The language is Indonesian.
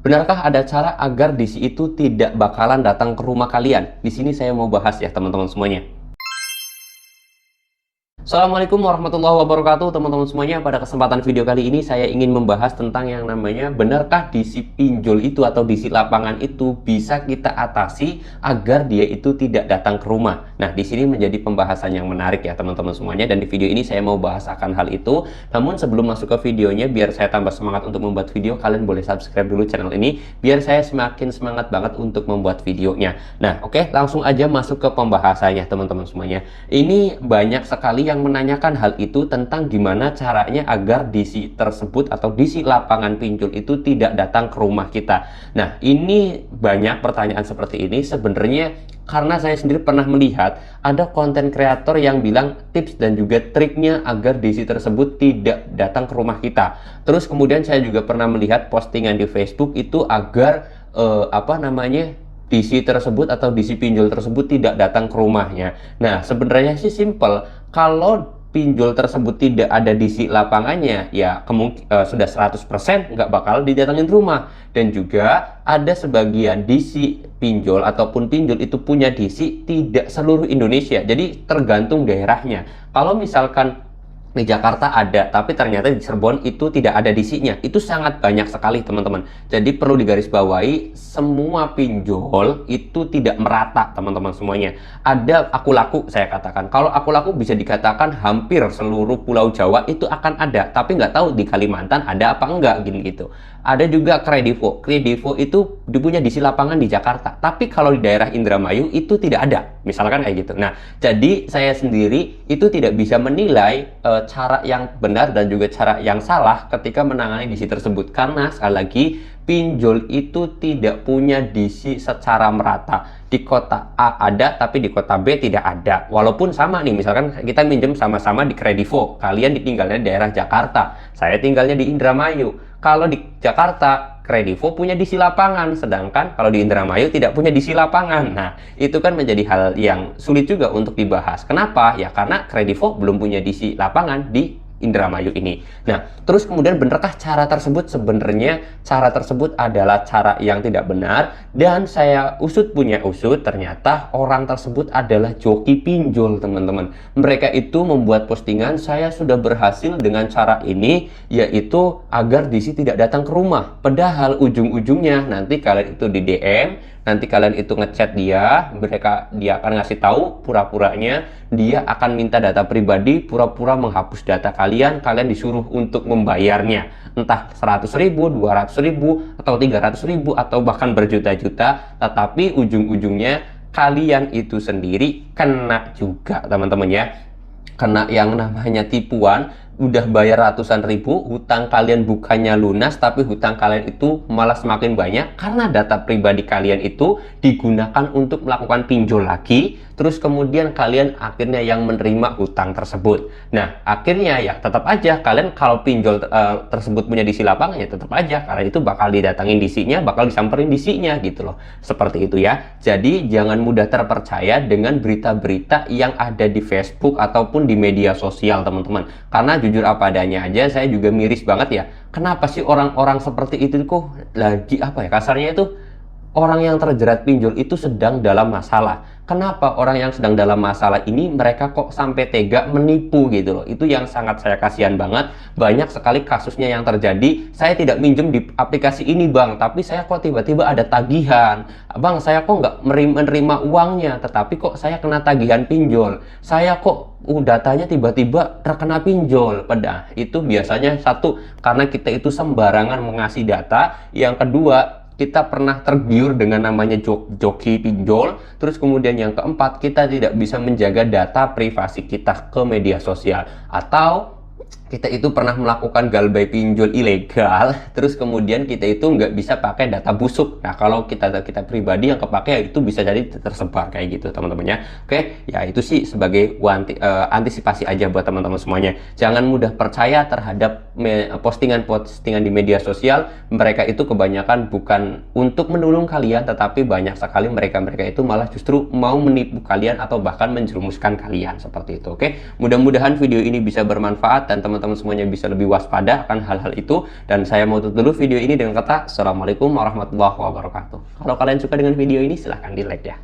Benarkah ada cara agar DC itu tidak bakalan datang ke rumah kalian? Di sini saya mau bahas ya teman-teman semuanya. Assalamualaikum warahmatullahi wabarakatuh teman-teman semuanya. Pada kesempatan video kali ini saya ingin membahas tentang yang namanya benarkah DC pinjol itu atau DC lapangan itu bisa kita atasi agar dia itu tidak datang ke rumah. Nah, di sini menjadi pembahasan yang menarik ya teman-teman semuanya, dan di video ini saya mau bahas akan hal itu. Namun sebelum masuk ke videonya, biar saya tambah semangat untuk membuat video, kalian boleh subscribe dulu channel ini biar saya semakin semangat banget untuk membuat videonya. Nah, oke, langsung aja masuk ke pembahasannya teman-teman semuanya. Ini banyak sekali yang menanyakan hal itu tentang gimana caranya agar DC tersebut atau DC lapangan pinjol itu tidak datang ke rumah kita. Nah, ini banyak pertanyaan seperti ini sebenarnya karena saya sendiri pernah melihat ada konten kreator yang bilang tips dan juga triknya agar DC tersebut tidak datang ke rumah kita. Terus kemudian saya juga pernah melihat postingan di Facebook itu agar DC tersebut atau DC pinjol tersebut tidak datang ke rumahnya. Nah, sebenarnya sih simple. Kalau pinjol tersebut tidak ada DC lapangannya, ya sudah 100% nggak bakal didatangin rumah. Dan juga ada sebagian DC pinjol ataupun pinjol itu punya DC tidak seluruh Indonesia. Jadi tergantung daerahnya. Kalau misalkan di Jakarta ada, tapi ternyata di Cirebon itu tidak ada DC-nya. Itu sangat banyak sekali teman-teman. Jadi perlu digarisbawahi, semua pinjol itu tidak merata teman-teman semuanya. Ada aku laku, saya katakan. Kalau aku laku bisa dikatakan hampir seluruh Pulau Jawa itu akan ada, tapi nggak tahu di Kalimantan ada apa enggak gini gitu. Ada juga Kredivo. Kredivo itu dipunya DC lapangan di Jakarta, tapi kalau di daerah Indramayu itu tidak ada. Misalkan kayak gitu. Nah, jadi saya sendiri itu tidak bisa menilai cara yang benar dan juga cara yang salah ketika menangani DC tersebut, karena sekali lagi pinjol itu tidak punya DC secara merata. Di kota A ada tapi di kota B tidak ada, walaupun sama nih, misalkan kita minjem sama-sama di Kredivo, kalian tinggalnya di daerah Jakarta, saya tinggalnya di Indramayu. Kalau di Jakarta Kredivo punya DC lapangan, sedangkan kalau di Indramayu tidak punya DC lapangan. Nah, itu kan menjadi hal yang sulit juga untuk dibahas. Kenapa? Ya karena Kredivo belum punya DC lapangan di Indramayu ini. Nah, terus kemudian benarkah cara tersebut? Sebenarnya cara tersebut adalah cara yang tidak benar, dan saya punya usut, ternyata orang tersebut adalah joki pinjol teman-teman. Mereka itu membuat postingan, saya sudah berhasil dengan cara ini, yaitu agar DC tidak datang ke rumah. Padahal ujung-ujungnya nanti kalian itu di DM, nanti kalian itu ngechat dia akan ngasih tahu, pura-puranya dia akan minta data pribadi, pura-pura menghapus data kalian disuruh untuk membayarnya entah 100.000, 200.000 atau 300.000 atau bahkan berjuta-juta, tetapi ujung-ujungnya kalian itu sendiri kena juga teman-teman ya, kena yang namanya tipuan. Udah bayar ratusan ribu, hutang kalian bukannya lunas, tapi hutang kalian itu malah semakin banyak karena data pribadi kalian itu digunakan untuk melakukan pinjol lagi. Terus kemudian kalian akhirnya yang menerima hutang tersebut. Nah, akhirnya ya tetap aja kalian kalau pinjol tersebut punya DC lapangan, ya tetap aja karena itu bakal didatangin DC-nya, bakal disamperin DC-nya gitu loh. Seperti itu ya. Jadi jangan mudah terpercaya dengan berita-berita yang ada di Facebook ataupun di media sosial teman-teman. Karena jujur apa adanya aja, saya juga miris banget ya. Kenapa sih orang-orang seperti itu kok lagi kasarnya itu orang yang terjerat pinjol itu sedang dalam masalah. Kenapa orang yang sedang dalam masalah ini mereka kok sampai tega menipu gitu loh. Itu yang sangat saya kasihan banget. Banyak sekali kasusnya yang terjadi. Saya tidak minjem di aplikasi ini bang, tapi saya kok tiba-tiba ada tagihan. Bang, saya kok nggak menerima uangnya, tetapi kok saya kena tagihan pinjol. Saya kok datanya tiba-tiba terkena pinjol. Padahal itu biasanya satu, karena kita itu sembarangan mengasih data. Yang kedua, kita pernah tergiur dengan namanya joki pinjol. Terus kemudian yang keempat, kita tidak bisa menjaga data privasi kita ke media sosial. Atau kita itu pernah melakukan galbay pinjol ilegal, terus kemudian kita itu nggak bisa pakai data busuk. Nah, kalau kita pribadi yang kepake, ya itu bisa jadi tersebar kayak gitu teman-teman ya. Oke, ya itu sih sebagai antisipasi aja buat teman-teman semuanya. Jangan mudah percaya terhadap postingan-postingan di media sosial. Mereka itu kebanyakan bukan untuk menolong kalian, tetapi banyak sekali mereka itu malah justru mau menipu kalian atau bahkan menjerumuskan kalian seperti itu. Oke, mudah-mudahan video ini bisa bermanfaat dan teman-teman teman-teman semuanya bisa lebih waspada akan hal-hal itu. Dan saya mau tutup dulu video ini dengan kata Assalamualaikum warahmatullahi wabarakatuh. Kalau kalian suka dengan video ini silahkan di like ya.